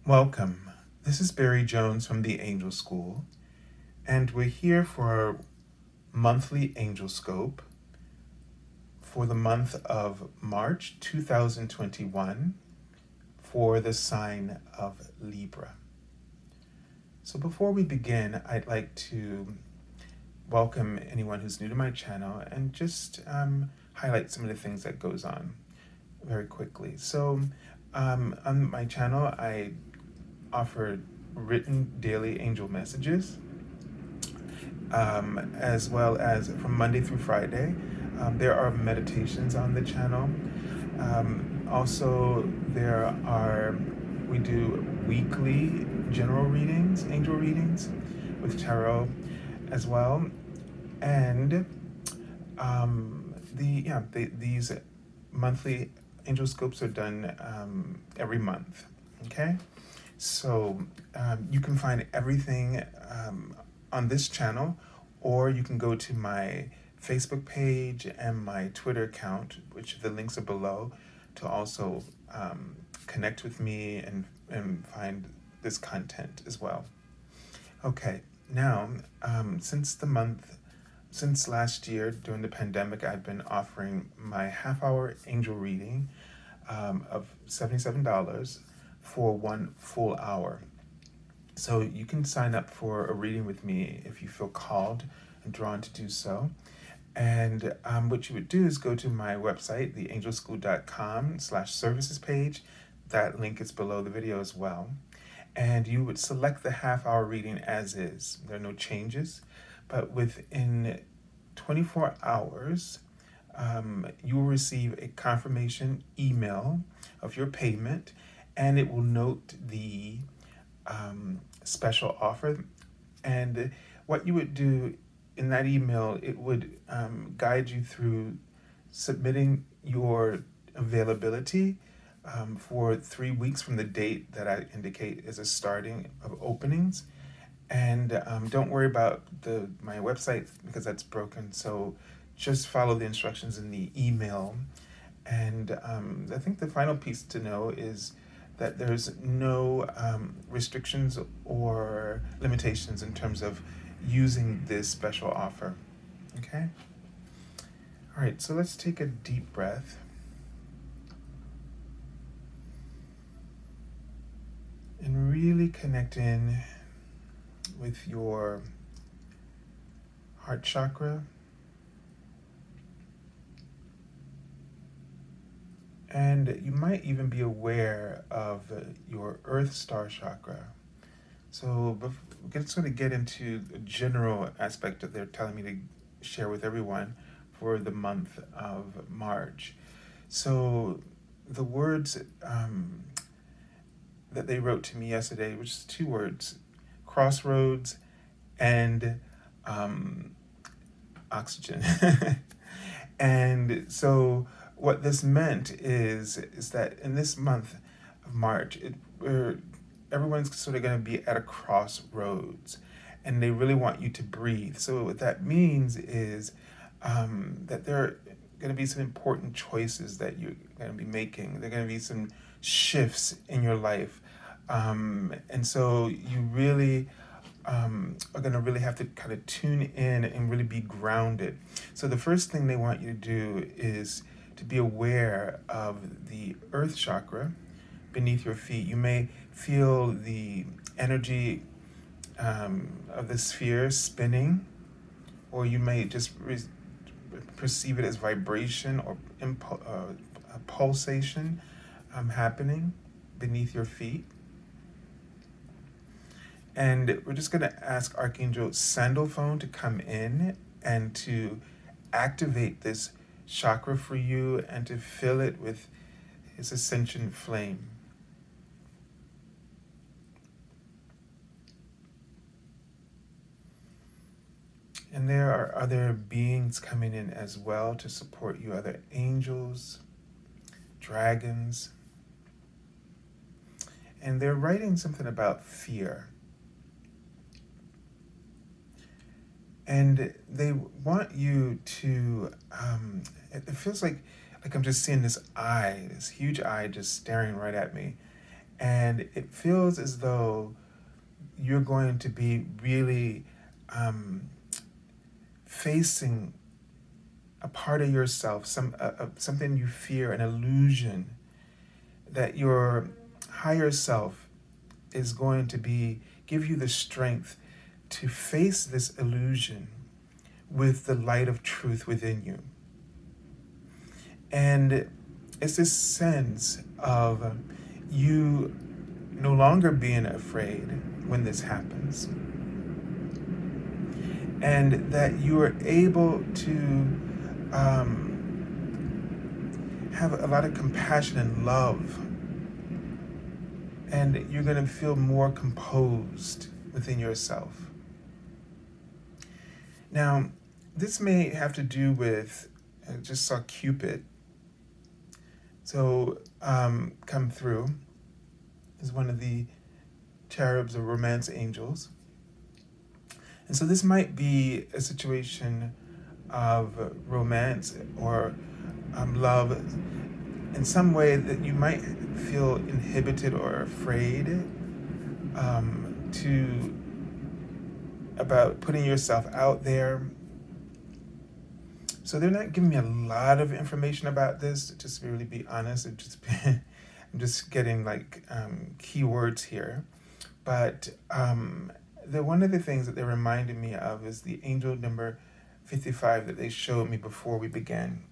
Welcome. This is Barry Jones from the Angel School, and we're here for our monthly Angelscope for the month of March 2021 for the sign of Libra. So before we begin, I'd like to welcome anyone who's new to my channel and just highlight some of the things that goes on very quickly. So on my channel, I offer written daily angel messages, as well as from Monday through Friday. There are meditations on the channel. Also, we do weekly general readings, angel readings with tarot as well. And these monthly angel scopes are done every month. Okay, so you can find everything on this channel, or you can go to my Facebook page and my Twitter account, which the links are below, to also connect with me and find this content as well. Okay, now since last year during the pandemic, I've been offering my half-hour angel reading of $77 for 1 full hour. So you can sign up for a reading with me if you feel called and drawn to do so. And what you would do is go to my website, theangelschool.com/services page. That link is below the video as well. And you would select the half-hour reading as is. There are no changes. But within 24 hours, you will receive a confirmation email of your payment, and it will note the special offer. And what you would do in that email, it would guide you through submitting your availability for 3 weeks from the date that I indicate is a starting of openings. And don't worry about my website because that's broken. So just follow the instructions in the email. And I think the final piece to know is that there's no restrictions or limitations in terms of using this special offer. Okay? All right, so let's take a deep breath. And really connect in with your heart chakra. And you might even be aware of your earth star chakra. So let's sort of get into the general aspect that they're telling me to share with everyone for the month of March. So the words that they wrote to me yesterday, which is 2 words, crossroads and oxygen. And so what this meant is that in this month of March, everyone's sort of going to be at a crossroads, and they really want you to breathe. So what that means is that there are going to be some important choices that you're going to be making. There are going to be some shifts in your life. And so you really are going to really have to kind of tune in and really be grounded. So the first thing they want you to do is to be aware of the earth chakra beneath your feet. You may feel the energy of the sphere spinning, or you may just perceive it as vibration or a pulsation happening beneath your feet. And we're just going to ask Archangel Sandalphon to come in and to activate this chakra for you and to fill it with his ascension flame. And there are other beings coming in as well to support you, other angels, dragons. And they're writing something about fear. And they want you to, it feels like I'm just seeing this eye, this huge eye just staring right at me. And it feels as though you're going to be really facing a part of yourself, something you fear, an illusion that your higher self is going to give you the strength to face this illusion with the light of truth within you. And it's this sense of you no longer being afraid when this happens, and that you are able to have a lot of compassion and love, and you're going to feel more composed within yourself. Now, this may have to do with, I just saw Cupid. So, come through is one of the cherubs or romance angels. And so this might be a situation of romance or love in some way that you might feel inhibited or afraid about putting yourself out there. So they're not giving me a lot of information about this, to just really be honest. I'm just getting keywords here. But one of the things that they reminded me of is the angel number 55 that they showed me before we began.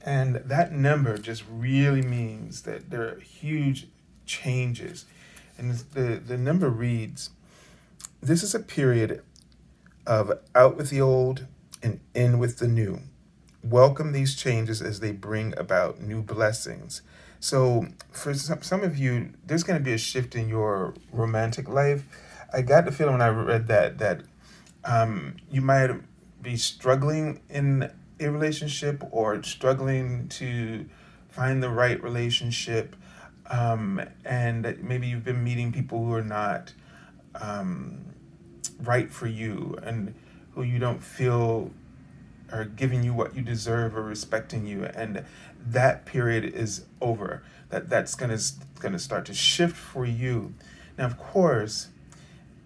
And that number just really means that there are huge changes. And the number reads, this is a period of out with the old and in with the new. Welcome these changes as they bring about new blessings. So for some of you, there's going to be a shift in your romantic life. I got the feeling when I read that you might be struggling in a relationship or struggling to find the right relationship. And maybe you've been meeting people who are not right for you and who you don't feel are giving you what you deserve or respecting you, and that period is over. That's gonna start to shift for you. Now, of course,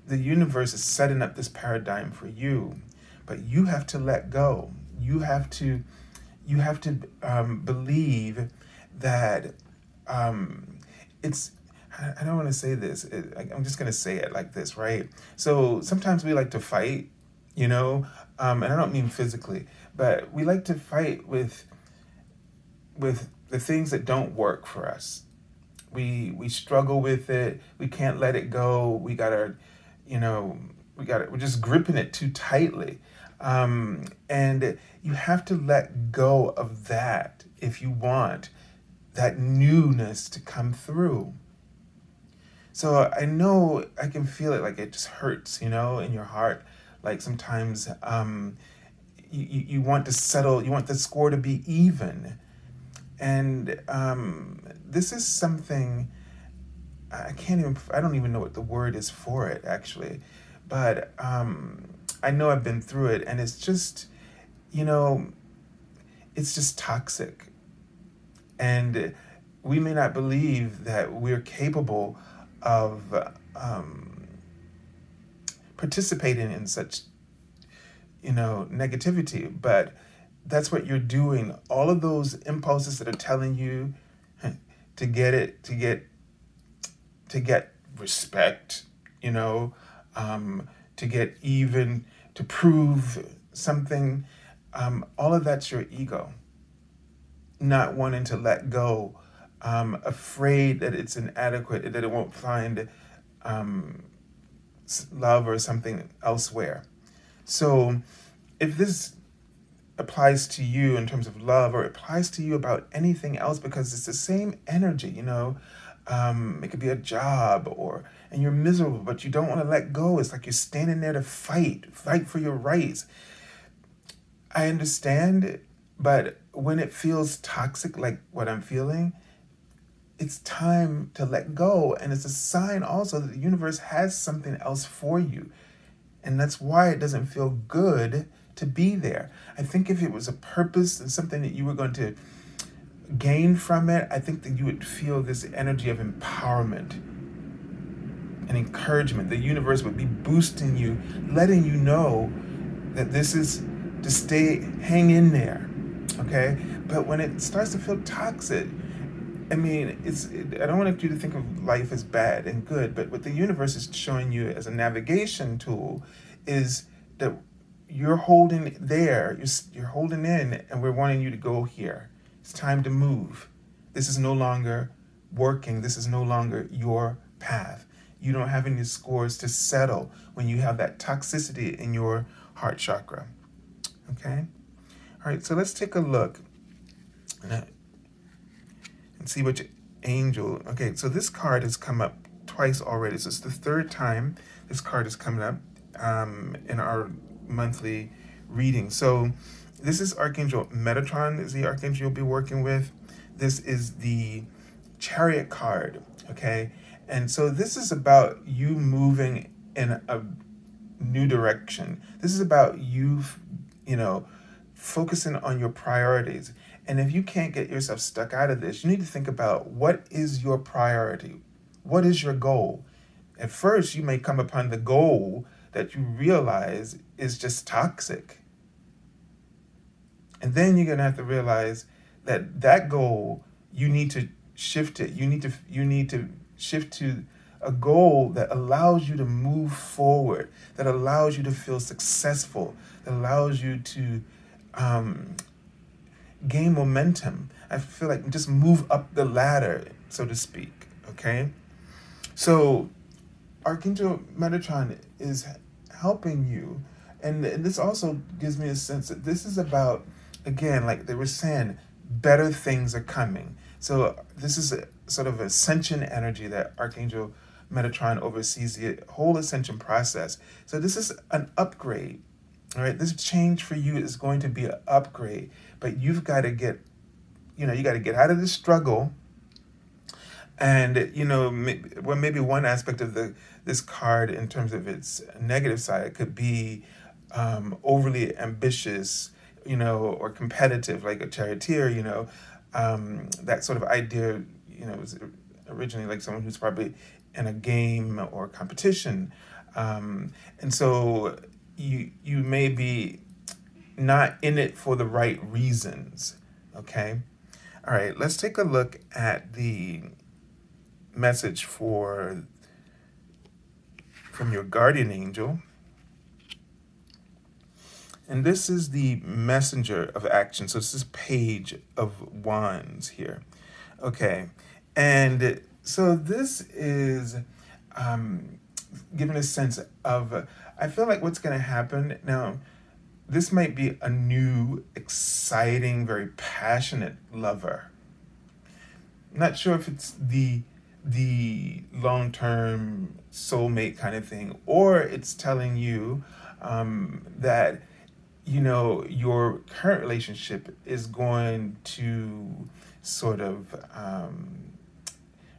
the universe is setting up this paradigm for you, but you have to let go. You have to believe that it's. I don't want to say this. I'm just going to say it like this, right? So sometimes we like to fight, and I don't mean physically, but we like to fight with the things that don't work for us. We struggle with it. We can't let it go. We're just gripping it too tightly. And you have to let go of that if you want that newness to come through. So I know I can feel it, like it just hurts, in your heart. Like sometimes you want to settle, you want the score to be even. And this is something, I don't even know what the word is for it, actually. But I know I've been through it, and it's just, it's just toxic. And we may not believe that we're capable of participating in such, negativity, but that's what you're doing. All of those impulses that are telling you to get respect, to get even, to prove something, all of that's your ego not wanting to let go, afraid that it's inadequate, that it won't find love or something elsewhere. So if this applies to you in terms of love, or it applies to you about anything else, because it's the same energy, it could be a job, and you're miserable, but you don't want to let go. It's like you're standing there to fight for your rights. I understand, but when it feels toxic, like what I'm feeling, it's time to let go. And it's a sign also that the universe has something else for you. And that's why it doesn't feel good to be there. I think if it was a purpose and something that you were going to gain from it, I think that you would feel this energy of empowerment and encouragement. The universe would be boosting you, letting you know that this is to hang in there, okay? But when it starts to feel toxic, I mean, I don't want you to think of life as bad and good, but what the universe is showing you as a navigation tool is that you're holding there, you're holding in, and we're wanting you to go here. It's time to move. This is no longer working. This is no longer your path. You don't have any scores to settle when you have that toxicity in your heart chakra. Okay? All right, so let's take a look and see which angel. Okay, so this card has come up twice already. So it's the third time this card is coming up in our monthly reading. So this is Archangel Metatron is the archangel you'll be working with. This is the Chariot card, okay? And so this is about you moving in a new direction. This is about you, focusing on your priorities. And if you can't get yourself stuck out of this, you need to think about what is your priority? What is your goal? At first, you may come upon the goal that you realize is just toxic. And then you're going to have to realize that goal, you need to shift it. You need to shift to a goal that allows you to move forward, that allows you to feel successful, that allows you to gain momentum. I feel like just move up the ladder, so to speak, okay? So Archangel Metatron is helping you, and this also gives me a sense that this is about, again, like they were saying, better things are coming. So this is a sort of ascension energy that Archangel Metatron oversees the whole ascension process. So this is an upgrade, all right? This change for you is going to be an upgrade, but you've got to get, you got to get out of the struggle. And, maybe one aspect of this card in terms of its negative side could be overly ambitious, or competitive, like a charioteer, that sort of idea, was originally like someone who's probably in a game or competition. And so you may be not in it for the right reasons, okay? All right, let's take a look at the message from your guardian angel. And this is the messenger of action. So this is Page of Wands here. Okay. And so this is giving a sense of, I feel like what's going to happen now, this might be a new, exciting, very passionate lover. Not sure if it's the long-term soulmate kind of thing, or it's telling you that your current relationship is going to sort of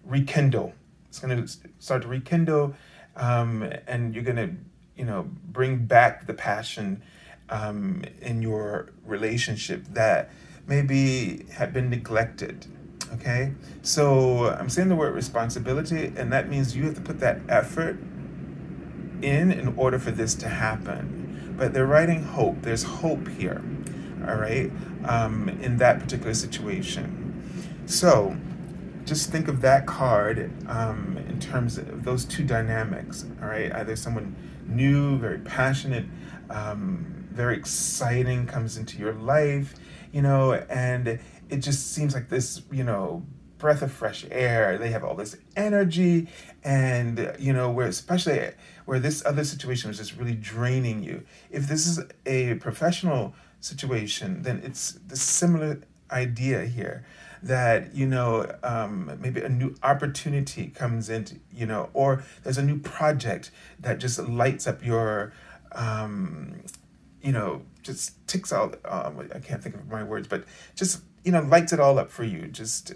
rekindle. It's going to start to rekindle, and you're going to bring back the passion in your relationship that maybe had been neglected. Okay, so I'm saying the word responsibility, and that means you have to put that effort in order for this to happen. But they're writing hope. There's hope here, all right, in that particular situation. So just think of that card in terms of those two dynamics, all right? Either someone new, very passionate, very exciting comes into your life, and it just seems like this, breath of fresh air. They have all this energy, and where this other situation was just really draining you. If this is a professional situation, then it's the similar idea here that maybe a new opportunity comes into, or there's a new project that just lights up your just ticks out, I can't think of my words, but just, lights it all up for you. Just,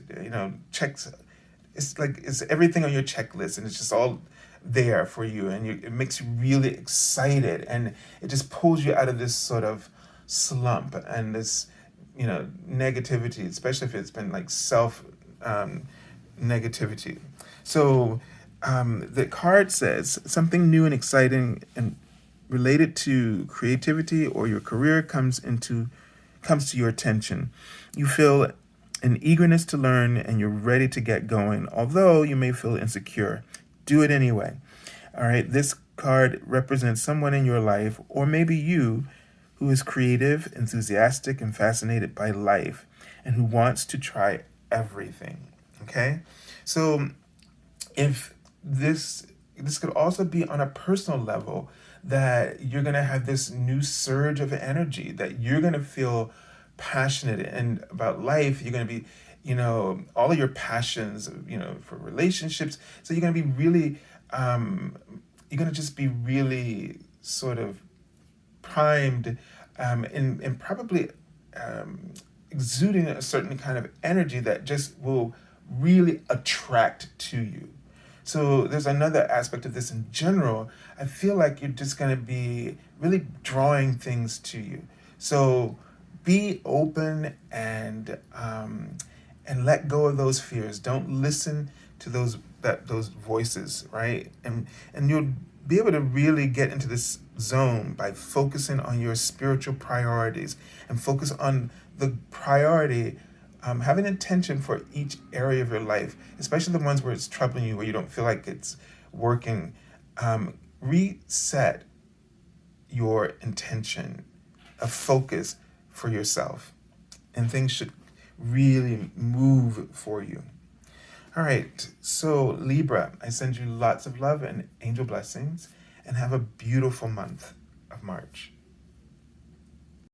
checks, it's everything on your checklist, and it's just all there for you, and it makes you really excited, and it just pulls you out of this sort of slump and this negativity, especially if it's been like self negativity. So the card says something new and exciting and related to creativity or your career comes to your attention. You feel an eagerness to learn and you're ready to get going, although you may feel insecure. Do it anyway. All right, this card represents someone in your life, or maybe you, who is creative, enthusiastic, and fascinated by life, and who wants to try everything. Okay? So if this could also be on a personal level, that you're going to have this new surge of energy, that you're going to feel passionate and about life. You're going to be, all of your passions, for relationships. So you're going to be really, you're going to just be really sort of primed and probably exuding a certain kind of energy that just will really attract to you. So there's another aspect of this in general. I feel like you're just going to be really drawing things to you. So be open and let go of those fears. Don't listen to those voices, right? And you'll be able to really get into this zone by focusing on your spiritual priorities and focus on the priority. Have an intention for each area of your life, especially the ones where it's troubling you, where you don't feel like it's working. Reset your intention, a focus for yourself, and things should really move for you. All right, so Libra, I send you lots of love and angel blessings, and have a beautiful month of March.